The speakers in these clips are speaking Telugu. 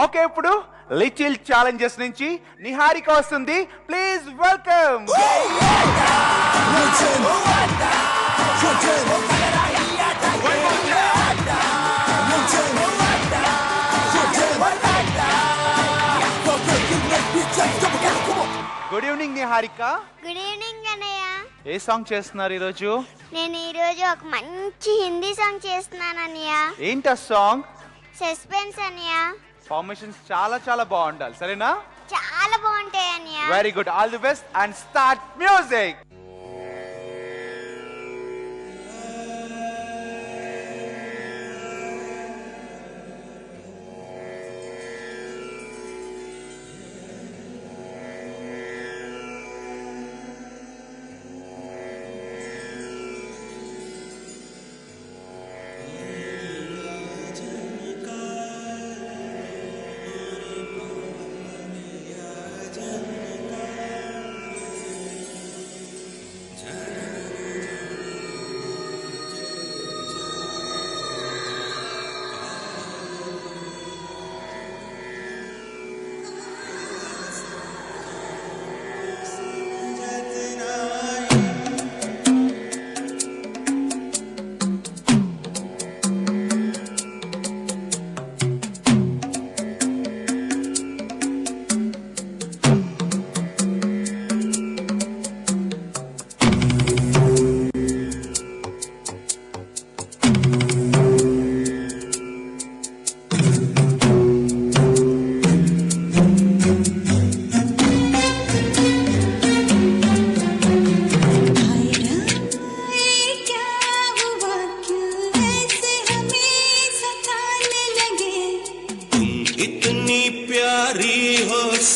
ఓకే, ఇప్పుడు లిటిల్ ఛాలెంజెస్ నుంచి నిహారిక వస్తుంది. Please welcome. Good evening Niharika. Good evening అన్నయ్య. ఏ సాంగ్ చేస్తున్నారు ఈరోజు? నేను ఈరోజు ఒక మంచి హిందీ సాంగ్ చేస్తున్నాను అన్నయ్య. ఏంటి ఆ సాంగ్? సస్పెన్స్ అన్నయ్య. ఫార్మేషన్స్ చాలా చాలా బాగుండాలి, సరేనా? చాలా బాగుంటాయి అన్నయ్య. Very good, all the best and start music.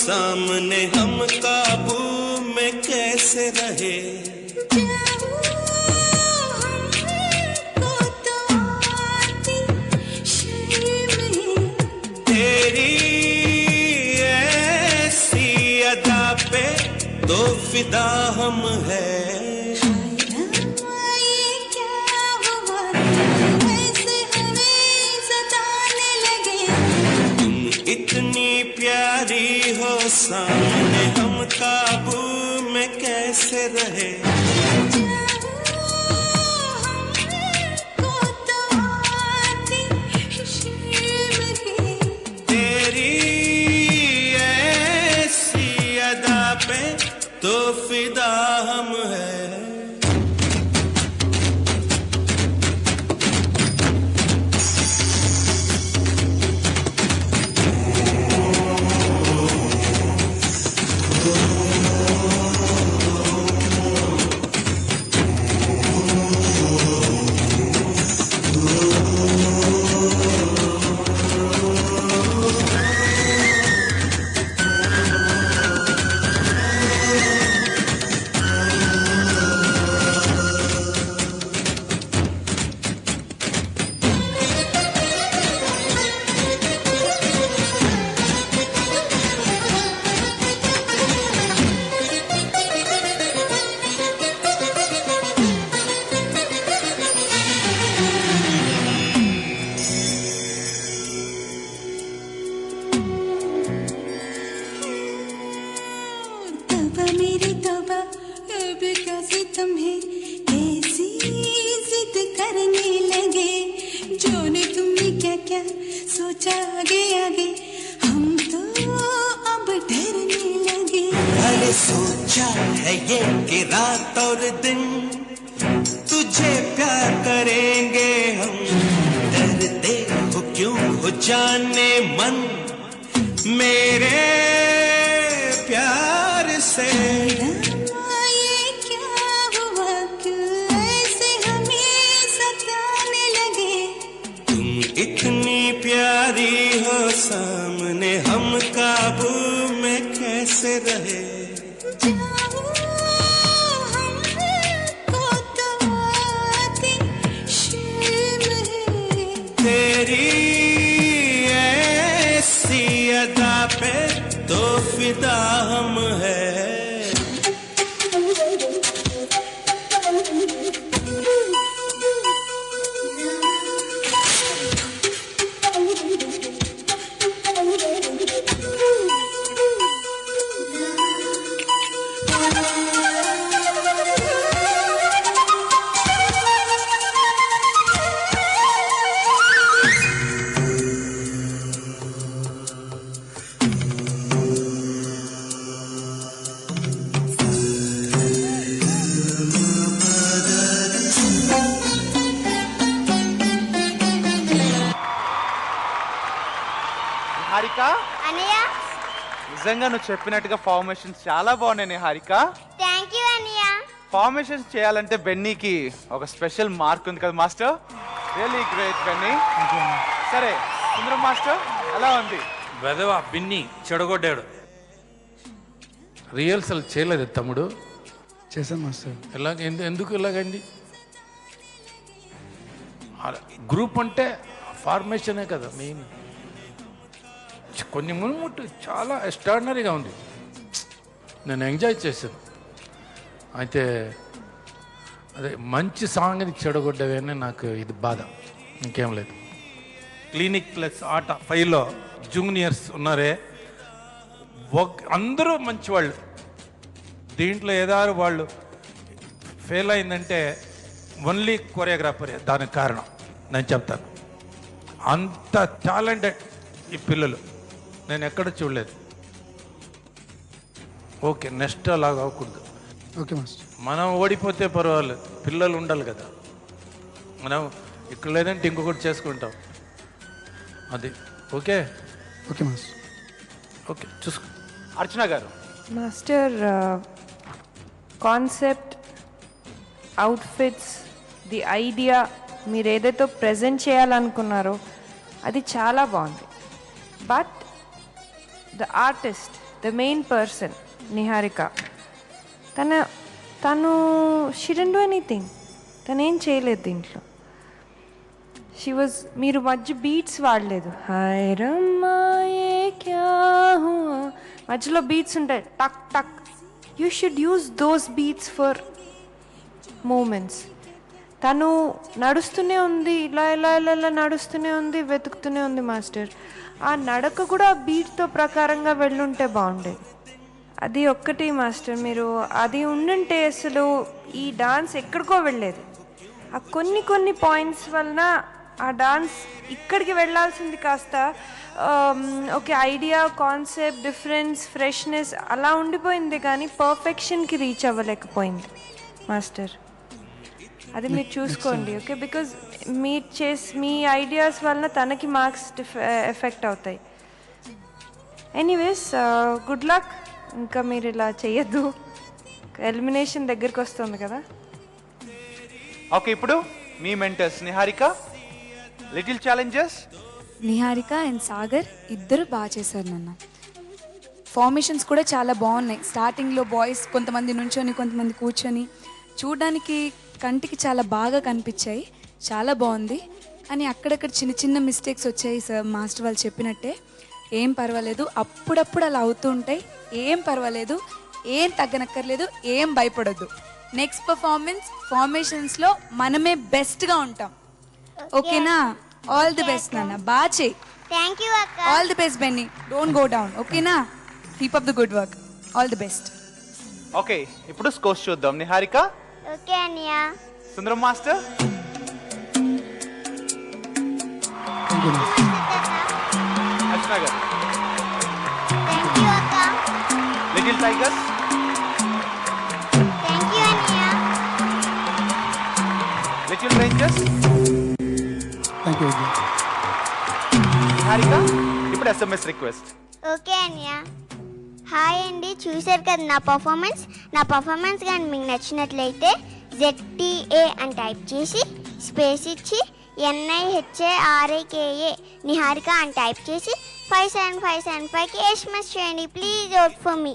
सामने हम काबू में कैसे रहे, तेरी ऐसी अदा पे तो फिदा हम है। इतनी प्यारी हो सामने हम काबू में कैसे रहे, तेरी ऐसी अदा पे तो फिदा हम है। सोचा आगे आगे हम तो अब डरने लगे। अरे सोचा है ये कि रात और दिन तुझे प्यार करेंगे हम, डरते हो क्यों हो जाने मन मेरे प्यार से। इतनी प्यारी हो सामने हम काबू में कैसे रहे, तेरी ऐसी अदा पे तो फिदा हम है। నిహారిక అన్నయ్య నిజంగా నువ్వు చెప్పినట్టుగా ఫార్మేషన్స్ చాలా బాగున్నాయి నిహారిక. థ్యాంక్ యూ అన్నయ్య. ఫార్మేషన్స్ చేయాలంటే బెన్నీకి ఒక స్పెషల్ మార్క్ ఉంది కదా మాస్టర్. Really great Benny. సరే సుందరం మాస్టర్ ఎలా ఉంది? వెదవా బిన్ని చెడగొడ్డాడు. రిహర్సల్ చేయలేదు తమ్ముడు? చేశాను మాస్టర్. ఎందుకు ఇలాగైంది? గ్రూప్ అంటే ఫార్మేషనే కదా మెయిన్. కొన్ని మునుముట్టు చాలా ఎక్స్ట్రాడినరీగా ఉంది, నేను ఎంజాయ్ చేశాను. అయితే అదే మంచి సాంగ్ని చెడగొడ్డవేనే నాకు ఇది బాధ, ఇంకేం లేదు. క్లినిక్ ప్లస్ ఆట 5లో జూనియర్స్ ఉన్నారే, అందరూ మంచివాళ్ళు. దీంట్లో ఏదారు వాళ్ళు ఫెయిల్ అయిందంటే ఓన్లీ కొరియోగ్రాఫరే దానికి కారణం. నేను చెప్తాను, అంత టాలెంటెడ్ ఈ పిల్లలు నేను ఎక్కడ చూడలేదు. ఓకే, నెక్స్ట్ అలాగా అవ్వకూడదు. Okay master. మనం ఓడిపోతే పర్వాలేదు, పిల్లలు ఉండాలి కదా. మనం ఇక్కడ లేదంటే ఇంకొకటి చేసుకుంటాం, అది ఓకే. Okay master. ఓకే చూసుకో. అర్చన గారు. Master, concept, outfits, the idea, మీరు ఏదైతే ప్రజెంట్ చేయాలనుకున్నారో అది చాలా బాగుంది. But the artist, the main person Niharika, తను షీ డిడ్ంట్ డూ ఎనీథింగ్. తను ఏం చేయలేదు దీంట్లో. షీ వాజ్, మీరు మధ్య బీట్స్ వాడలేదు. హాయ్ రమ్మాయే క్యా హువా, మధ్యలో బీట్స్ ఉంటాయి టక్ టక్. You should use those beats for moments. తను నడుస్తూనే ఉంది, ఇలా ఇలా ఇలా ఇలా నడుస్తూనే ఉంది, వెతుకుతూనే ఉంది మాస్టర్. ఆ నడక కూడా ఆ బీట్తో ప్రకారంగా వెళ్ళుంటే బాగుండేది. అది ఒక్కటి మాస్టర్, మీరు అది ఉండుంటే అసలు ఈ డాన్స్ ఎక్కడికో వెళ్ళేది. ఆ కొన్ని పాయింట్స్ వలన ఆ డాన్స్ ఇక్కడికి వెళ్ళాల్సింది కాస్త okay, idea, concept, difference, freshness అలా ఉండిపోయింది, కానీ పర్ఫెక్షన్కి రీచ్ అవ్వలేకపోయింది మాస్టర్. అది మీరు చూసుకోండి, ఓకే? బికాజ్ మీ ఐడియాస్ వలన తనకి మార్క్స్ ఎఫెక్ట్ అవుతాయి. Anyways, good luck. ఇంకా మీరు ఇలా చేయొద్దు, ఎలిమినేషన్ దగ్గరికి వస్తుంది కదా. ఓకే, ఇప్పుడు మీ mentors Niharika, little challenges. Niharika and Sagar ఇద్దరు బాగా చేశారు నాన్న. ఫార్మేషన్స్ కూడా చాలా బాగున్నాయి. స్టార్టింగ్లో బాయ్స్ కొంతమంది నుంచొని కొంతమంది కూర్చొని చూడడానికి కంటికి చాలా బాగా కనిపించాయి, చాలా బాగుంది. కానీ అక్కడక్కడ చిన్న చిన్న మిస్టేక్స్ వచ్చాయి సార్, మాస్టర్ వాళ్ళు చెప్పినట్టే. ఏం పర్వాలేదు, అప్పుడప్పుడు అలా అవుతూ ఉంటాయి, ఏం పర్వాలేదు, ఏం తగ్గనక్కర్లేదు, ఏం భయపడొద్దు. నెక్స్ట్ ఫార్మేషన్స్లో మనమే బెస్ట్గా ఉంటాం, ఓకేనా? ఆల్ ది బెస్ట్ నాన్న, బాగా చేయి. థ్యాంక్ యూ అక్క. All the best Benny, don't go down, ఓకేనా? Keep up the good work, all the best. Okay, ఇప్పుడు స్కోర్స్ చూద్దాం. నిహారిక. ఓకే అన్నయ్య. Sundaram master. Thank you master. Archana garu. Thank you అక్క. Little tigers. థ్యాంక్ యూ అన్నయ్య. Little rangers. Thank you. Niharika, ఇప్పుడు SMS రిక్వెస్ట్. ఓకే అన్నయ్య. హాయ్ అండి, చూశారు కదా నా పర్ఫార్మెన్స్ కానీ మీకు నచ్చినట్లయితే ZTA అని టైప్ చేసి స్పేస్ ఇచ్చి NIHARIKA నిహారిక అని టైప్ చేసి 57575కి SMS చేయండి. Please vote for me.